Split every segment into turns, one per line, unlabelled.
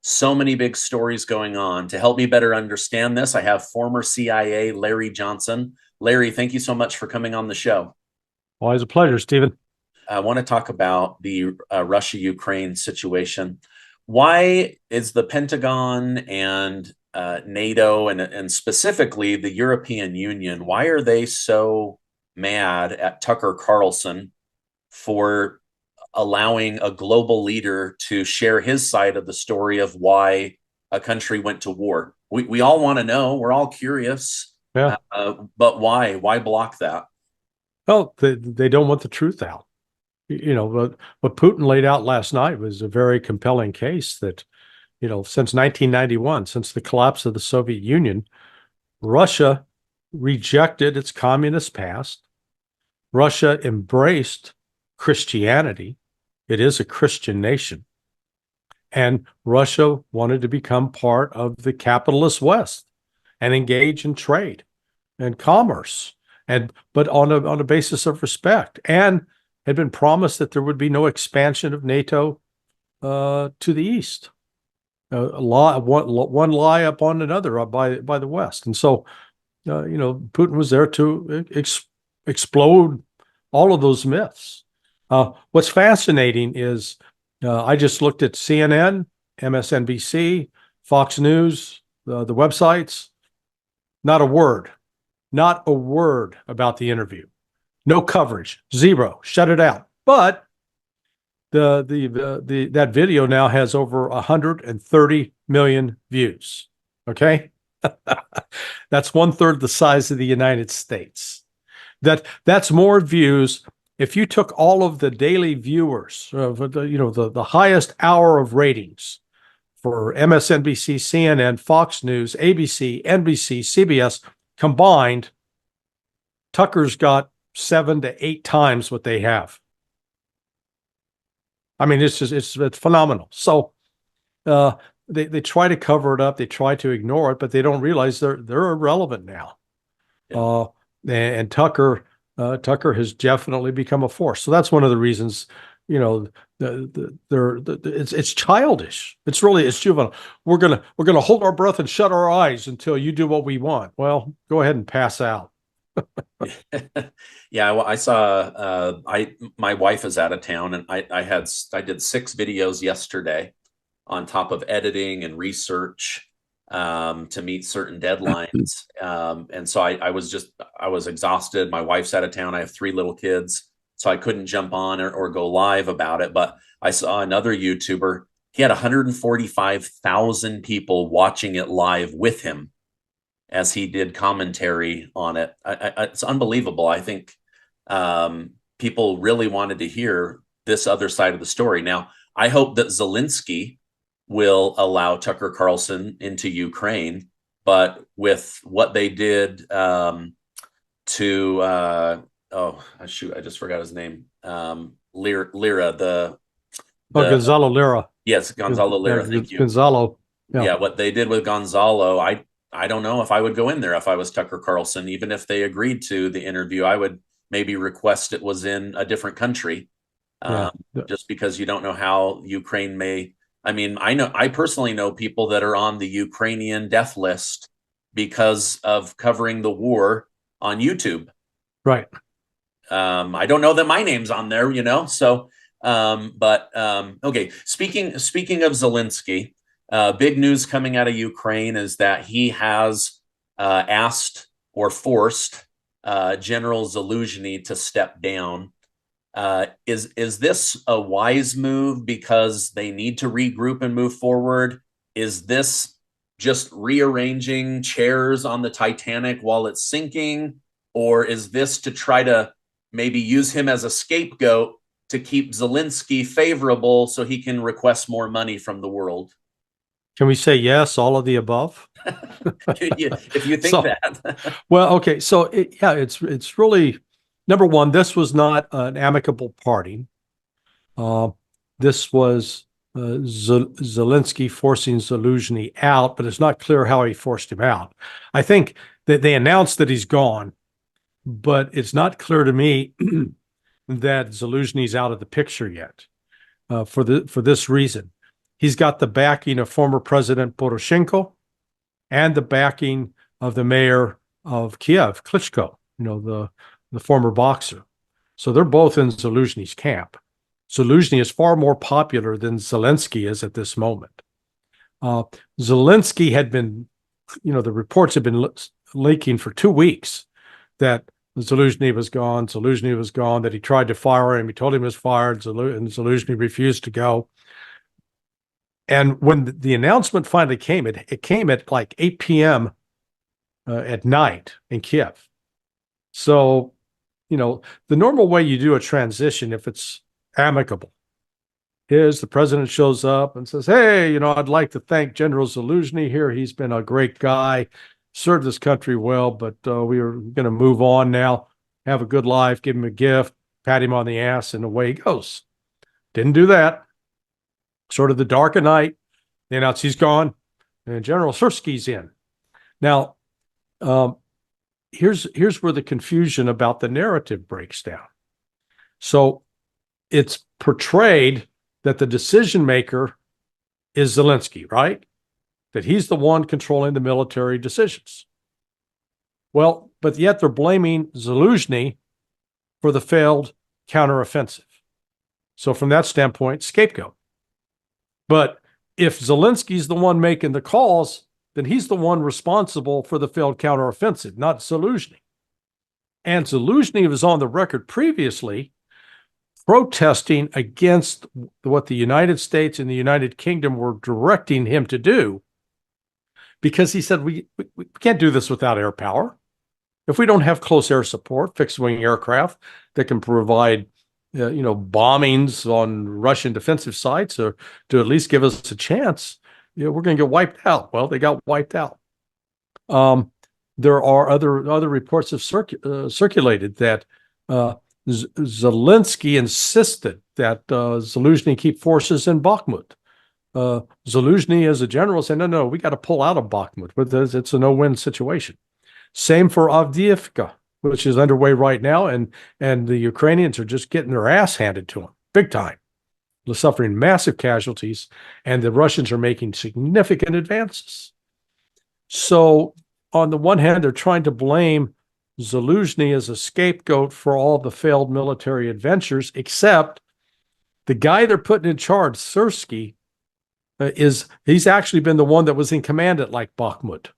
So many big stories going on. To help me better understand this, I have former CIA Larry Johnson. Larry, thank you so much for coming on the show.
Always a pleasure, Stephen.
I want to talk about the Russia-Ukraine situation. Why is the Pentagon and NATO and specifically the European Union, why are they so mad at Tucker Carlson for allowing a global leader to share his side of the story of why a country went to war? We all want to know. We're all curious.
Yeah.
But why? Why block that?
Well, they don't want the truth out. You know, what Putin laid out last night was a very compelling case that, since 1991, since the collapse of the Soviet Union, Russia rejected its communist past. Russia embraced Christianity. It is a Christian nation. And Russia wanted to become part of the capitalist West and engage in trade and commerce, but on a basis of respect, and had been promised that there would be no expansion of NATO to the east. One lie upon another by the West, and so Putin was there to explode all of those myths. What's fascinating is I just looked at CNN, MSNBC, Fox News, the websites. Not a word about the interview. No coverage, zero, shut it out. But that video now has over 130 million views. Okay, that's 1/3 the size of the United States. That's more views. If you took all of the daily viewers, the highest hour of ratings for MSNBC, CNN, Fox News, ABC, NBC, CBS combined, Tucker's got 7 to 8 times what they have. I mean, it's phenomenal. So they try to cover it up, they try to ignore it, but they don't realize they're irrelevant now. Yeah. And Tucker has definitely become a force. So that's one of the reasons, it's childish. It's juvenile. We're gonna hold our breath and shut our eyes until you do what we want. Well, go ahead and pass out.
Yeah, well, I saw. My wife is out of town, and I did 6 videos yesterday, on top of editing and research to meet certain deadlines. And so I was exhausted. My wife's out of town. I have 3 little kids, so I couldn't jump on or go live about it. But I saw another YouTuber. He had 145,000 people watching it live with him as he did commentary on it. It's unbelievable. I think people really wanted to hear this other side of the story. Now, I hope that Zelensky will allow Tucker Carlson into Ukraine, but with what they did to I just forgot his name. Lira,
Gonzalo Lira.
Yes, Gonzalo Lira. Thank you.
Gonzalo.
Yeah, what they did with Gonzalo, I don't know if I would go in there if I was Tucker Carlson. Even if they agreed to the interview, I would maybe request it was in a different country, just because you don't know how Ukraine may. I mean, I personally know people that are on the Ukrainian death list because of covering the war on YouTube.
Right.
I don't know that my name's on there, So, okay. Speaking of Zelensky. Big news coming out of Ukraine is that he has asked or forced General Zaluzhnyi to step down. Is this a wise move because they need to regroup and move forward? Is this just rearranging chairs on the Titanic while it's sinking? Or is this to try to maybe use him as a scapegoat to keep Zelensky favorable so he can request more money from the world?
Can we say yes, all of the above?
If you think that.
Well, okay. So it's really, number one, this was not an amicable parting. This was Zelensky forcing Zaluzhnyi out, but it's not clear how he forced him out. I think that they announced that he's gone, but it's not clear to me that Zaluzhny's out of the picture yet for this reason. He's got the backing of former President Poroshenko and the backing of the mayor of Kiev, Klitschko, the former boxer. So they're both in Zaluzhny's camp. Zelensky is far more popular than Zelensky is at this moment. Zelensky had been, the reports had been leaking for 2 weeks that Zaluzhny was gone, that he tried to fire him. He told him he was fired, and Zaluzhny refused to go. And when the announcement finally came, it came at like 8 p.m. At night in Kiev. So, the normal way you do a transition, if it's amicable, is the president shows up and says, hey, I'd like to thank General Zaluzhny here. He's been a great guy, served this country well, but we are going to move on now, have a good life, give him a gift, pat him on the ass, and away he goes. Didn't do that. Sort of the dark of night, they announce he's gone, and General Zaluzhny's in. Now, here's where the confusion about the narrative breaks down. So it's portrayed that the decision maker is Zelensky, right? That he's the one controlling the military decisions. Well, but yet they're blaming Zaluzhny for the failed counteroffensive. So from that standpoint, scapegoat. But if Zelensky's the one making the calls, then he's the one responsible for the failed counteroffensive, not Zaluzhny. And Zaluzhny was on the record previously protesting against what the United States and the United Kingdom were directing him to do, because he said, we can't do this without air power. If we don't have close air support, fixed-wing aircraft that can provide bombings on Russian defensive sites, or to at least give us a chance, we're going to get wiped out. Well, they got wiped out. There are other reports have circulated that Zelensky insisted that Zaluzhny keep forces in Bakhmut. Zaluzhny, as a general, said, no, we got to pull out of Bakhmut. It's a no-win situation. Same for Avdiivka, which is underway right now, and the Ukrainians are just getting their ass handed to them, big time. They're suffering massive casualties, and the Russians are making significant advances. So, on the one hand, they're trying to blame Zaluzhny as a scapegoat for all the failed military adventures, except the guy they're putting in charge, Zalensky, he's actually been the one that was in command at like Bakhmut.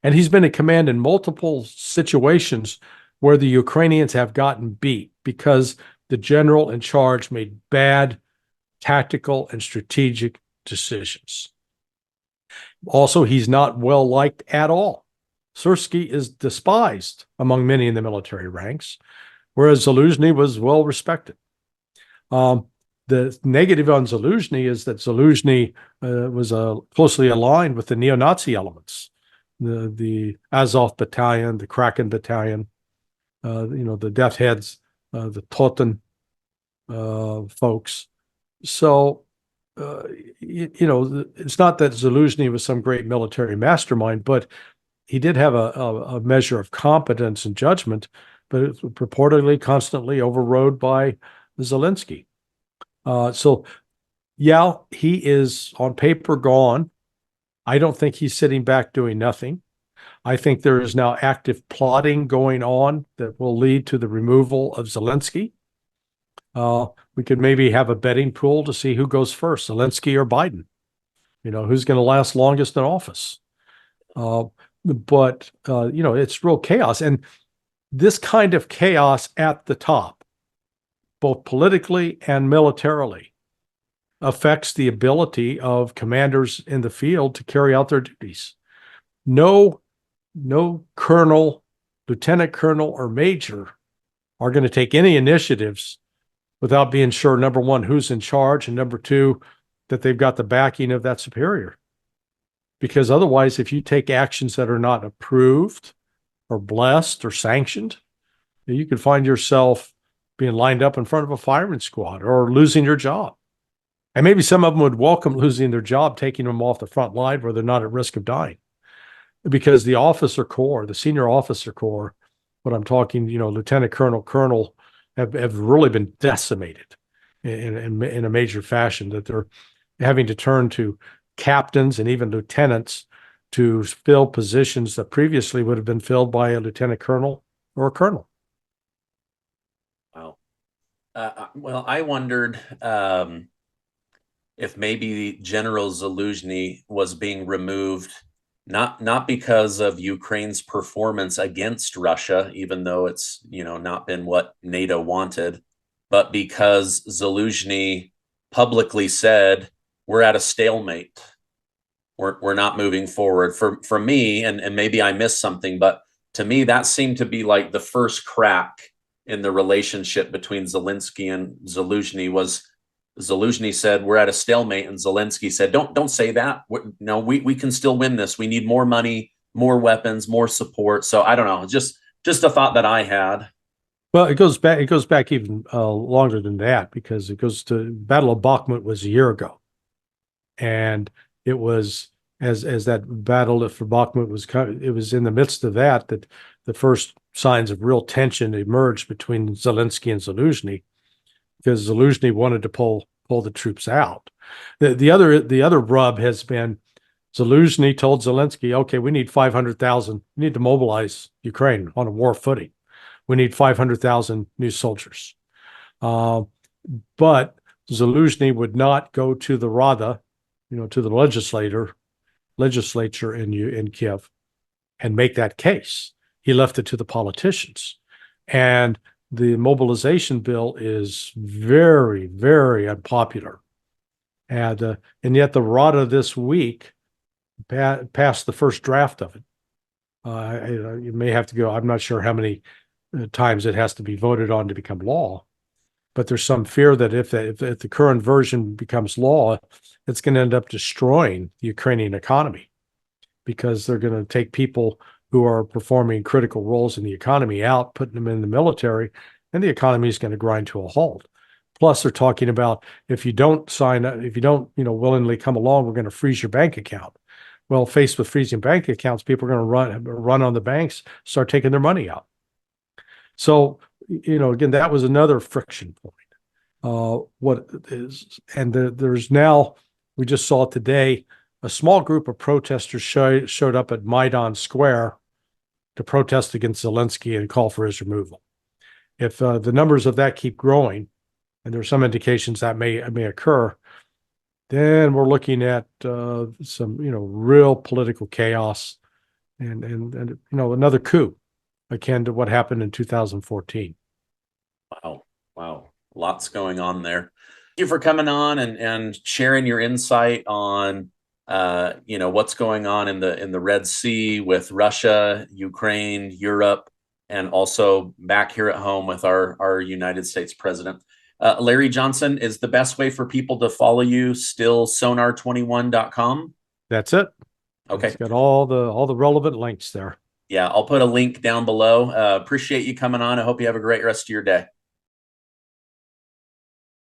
And he's been in command in multiple situations where the Ukrainians have gotten beat because the general in charge made bad tactical and strategic decisions. Also, he's not well liked at all. Zalensky is despised among many in the military ranks, whereas Zaluzhny was well respected. The negative on Zaluzhny is that Zaluzhny was closely aligned with the neo-Nazi elements, the Azov Battalion, the Kraken Battalion, the Death Heads, the Toten folks. So, it's not that Zaluzhny was some great military mastermind, but he did have a measure of competence and judgment, but it was purportedly constantly overrode by Zelensky. So, yeah, he is on paper gone. I don't think he's sitting back doing nothing. I think there is now active plotting going on that will lead to the removal of Zelensky. We could maybe have a betting pool to see who goes first, Zelensky or Biden. Who's going to last longest in office. But it's real chaos. And this kind of chaos at the top, both politically and militarily, affects the ability of commanders in the field to carry out their duties. No colonel, lieutenant colonel, or major are going to take any initiatives without being sure, number one, who's in charge, and number two, that they've got the backing of that superior. Because otherwise, if you take actions that are not approved or blessed or sanctioned, you could find yourself being lined up in front of a firing squad or losing your job. And maybe some of them would welcome losing their job, taking them off the front line where they're not at risk of dying. Because the officer corps, the senior officer corps, what I'm talking, lieutenant colonel, have really been decimated in a major fashion, that they're having to turn to captains and even lieutenants to fill positions that previously would have been filled by a lieutenant colonel or a colonel.
Wow. Well, I wondered if maybe General Zaluzhnyi was being removed not because of Ukraine's performance against Russia, even though it's not been what NATO wanted, but because Zaluzhnyi publicly said we're at a stalemate. We're not moving forward. For me, and maybe I missed something, but to me that seemed to be like the first crack in the relationship between Zelensky and Zaluzhnyi. Was Zaluzhnyi said we're at a stalemate, and Zelensky said don't say that. No, we can still win this. We need more money, more weapons, more support. So I don't know, just a thought that I had.
Well, it goes back even longer than that, because it goes to Battle of Bakhmut was a year ago, and it was as that battle for Bakhmut was it was in the midst of that the first signs of real tension emerged between Zelensky and Zaluzhnyi, because Zaluzhnyi wanted to pull the troops out. The other rub has been Zaluzhnyi told Zelensky, okay, we need 500,000. We need to mobilize Ukraine on a war footing. We need 500,000 new soldiers. But Zaluzhnyi would not go to the Rada, to the legislature in Kiev and make that case. He left it to the politicians. And the mobilization bill is very, very unpopular. And yet the Rada this week passed the first draft of it. You may have to go, I'm not sure how many times it has to be voted on to become law, but there's some fear that if the current version becomes law, it's going to end up destroying the Ukrainian economy, because they're going to take people who are performing critical roles in the economy out, putting them in the military, and the economy is going to grind to a halt. Plus, they're talking about if you don't willingly come along, we're going to freeze your bank account. Well, faced with freezing bank accounts, people are going to run on the banks, start taking their money out. So, again, that was another friction point. There's now, we just saw it today, a small group of protesters showed up at Maidan Square to protest against Zelensky and call for his removal. If the numbers of that keep growing, and there's some indications that may occur, then we're looking at some real political chaos and another coup akin to what happened in 2014.
Wow, lots going on there. Thank you for coming on and sharing your insight on what's going on in the Red Sea with Russia, Ukraine, Europe, and also back here at home with our United States president. Larry Johnson, is the best way for people to follow you still sonar21.com?
That's it.
Okay.
It's got all the relevant links there.
Yeah, I'll put a link down below. Appreciate you coming on. I hope you have a great rest of your day.